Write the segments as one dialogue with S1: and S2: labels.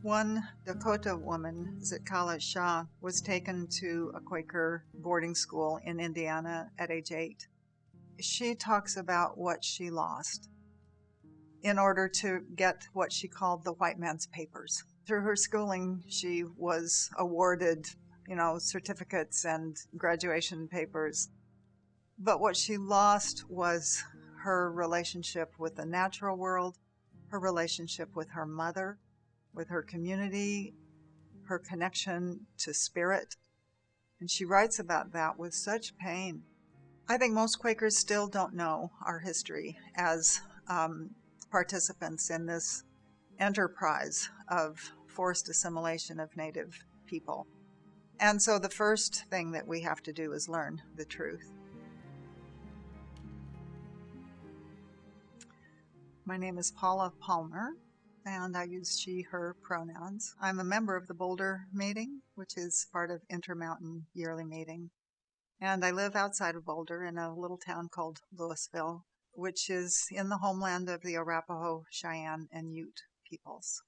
S1: One Dakota woman, Zitkala Shah, was taken to a Quaker boarding school in Indiana at age 8. She talks about what she lost in order to get what she called the white man's papers. Through her schooling, she was awarded, certificates and graduation papers. But what she lost was her relationship with the natural world, her relationship with her mother, with her community, her connection to spirit. And she writes about that with such pain. I think most Quakers still don't know our history as participants in this enterprise of forced assimilation of Native people. And so the first thing that we have to do is learn the truth. My name is Paula Palmer, and I use she, her pronouns. I'm a member of the Boulder meeting, which is part of Intermountain Yearly Meeting. And I live outside of Boulder in a little town called Louisville, which is in the homeland of the Arapaho, Cheyenne, and Ute peoples.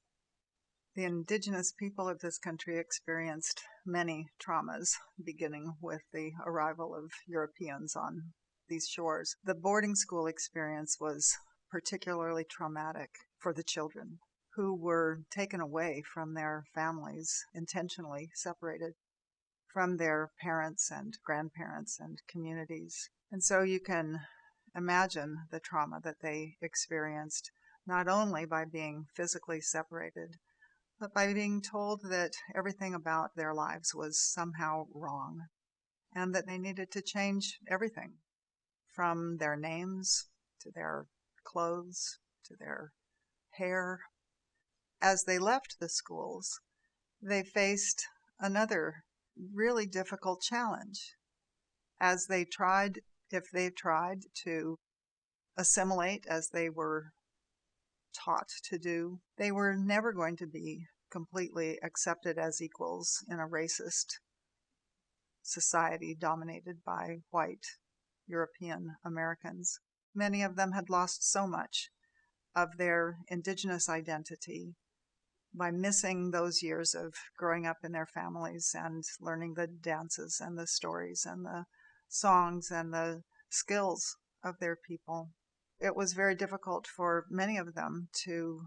S1: The indigenous people of this country experienced many traumas, beginning with the arrival of Europeans on these shores. The boarding school experience was particularly traumatic for the children, who were taken away from their families, intentionally separated from their parents and grandparents and communities. And so you can imagine the trauma that they experienced, not only by being physically separated, but by being told that everything about their lives was somehow wrong, and that they needed to change everything, from their names to their clothes to their hair. As they left the schools, they faced another really difficult challenge. As they tried, if they tried to assimilate as they were taught to do, they were never going to be completely accepted as equals in a racist society dominated by white European Americans. Many of them had lost so much of their indigenous identity by missing those years of growing up in their families and learning the dances and the stories and the songs and the skills of their people. It was very difficult for many of them to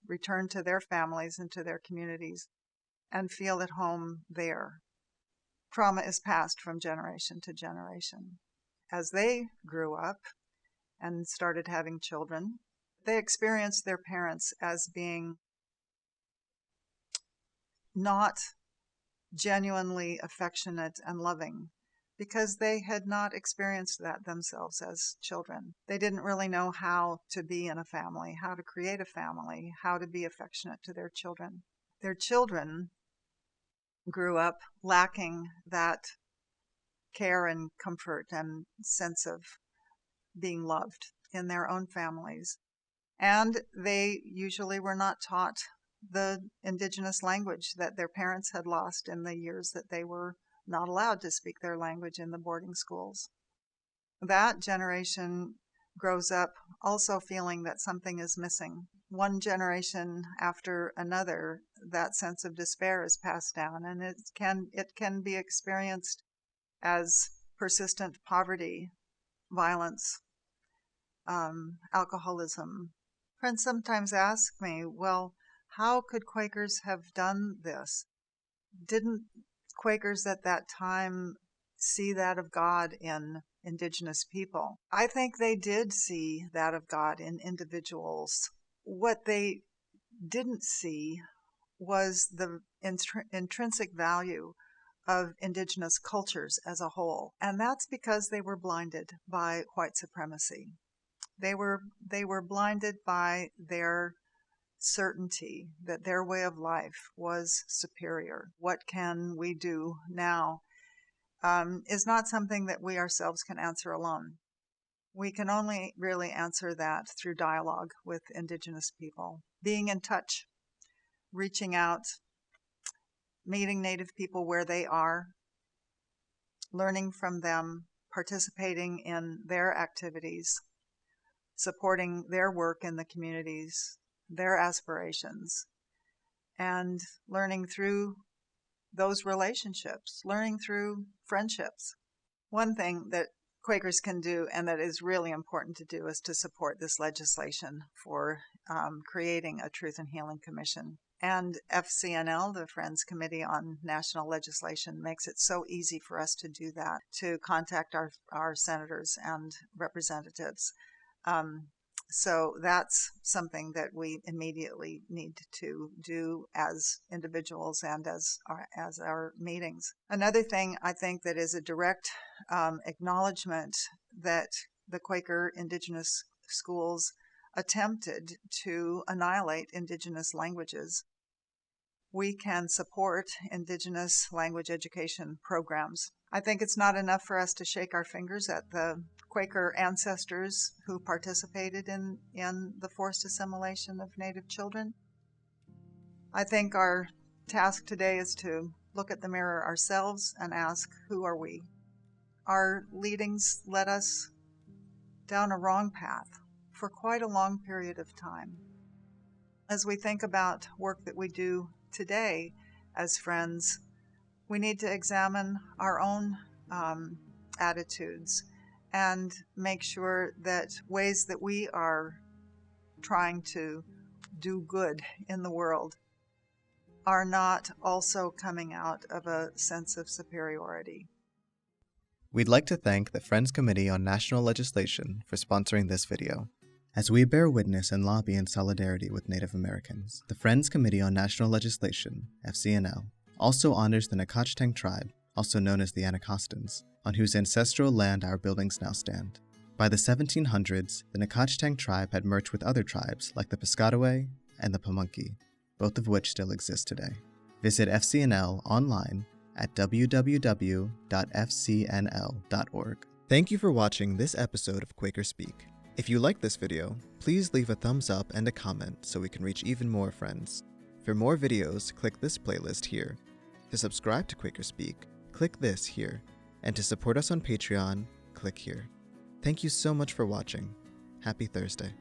S1: return to their families and to their communities and feel at home there. Trauma is passed from generation to generation. As they grew up and started having children, they experienced their parents as being not genuinely affectionate and loving, because they had not experienced that themselves as children. They didn't really know how to be in a family, how to create a family, how to be affectionate to their children. Their children grew up lacking that care and comfort and sense of being loved in their own families. And they usually were not taught the indigenous language that their parents had lost in the years that they were not allowed to speak their language in the boarding schools. That generation grows up also feeling that something is missing. One generation after another, that sense of despair is passed down, and it can be experienced as persistent poverty, violence, alcoholism. Friends sometimes ask me, well, how could Quakers have done this? Didn't Quakers at that time see that of God in indigenous people? I think they did see that of God in individuals. What they didn't see was the intrinsic value of indigenous cultures as a whole. And that's because they were blinded by white supremacy. They were blinded by their certainty that their way of life was superior. What can we do now is not something that we ourselves can answer alone. We can only really answer that through dialogue with indigenous people, being in touch, reaching out, meeting Native people where they are, learning from them, participating in their activities, supporting their work in the communities, their aspirations, and learning through those relationships, learning through friendships. One thing that Quakers can do, and that is really important to do, is to support this legislation for creating a Truth and Healing Commission. And FCNL, the Friends Committee on National Legislation, makes it so easy for us to do that, to contact our senators and representatives. So that's something that we immediately need to do as individuals and as our meetings. Another thing I think that is a direct acknowledgement that the Quaker Indigenous schools attempted to annihilate Indigenous languages. We can support Indigenous language education programs. I think it's not enough for us to shake our fingers at the Quaker ancestors who participated in the forced assimilation of Native children. I think our task today is to look at the mirror ourselves and ask, who are we? Our leadings led us down a wrong path for quite a long period of time. As we think about work that we do today as friends, we need to examine our own attitudes and make sure that ways that we are trying to do good in the world are not also coming out of a sense of superiority.
S2: We'd like to thank the Friends Committee on National Legislation for sponsoring this video. As we bear witness and lobby in solidarity with Native Americans, the Friends Committee on National Legislation, FCNL, also honors the Nacotchtank tribe, also known as the Anacostans, on whose ancestral land our buildings now stand. By the 1700s, the Nacotchtank tribe had merged with other tribes like the Piscataway and the Pamunkey, both of which still exist today. Visit FCNL online at www.fcnl.org. Thank you for watching this episode of Quaker Speak. If you liked this video, please leave a thumbs up and a comment so we can reach even more friends. For more videos, click this playlist here. To subscribe to Quaker Speak, click this here. And to support us on Patreon, click here. Thank you so much for watching. Happy Thursday.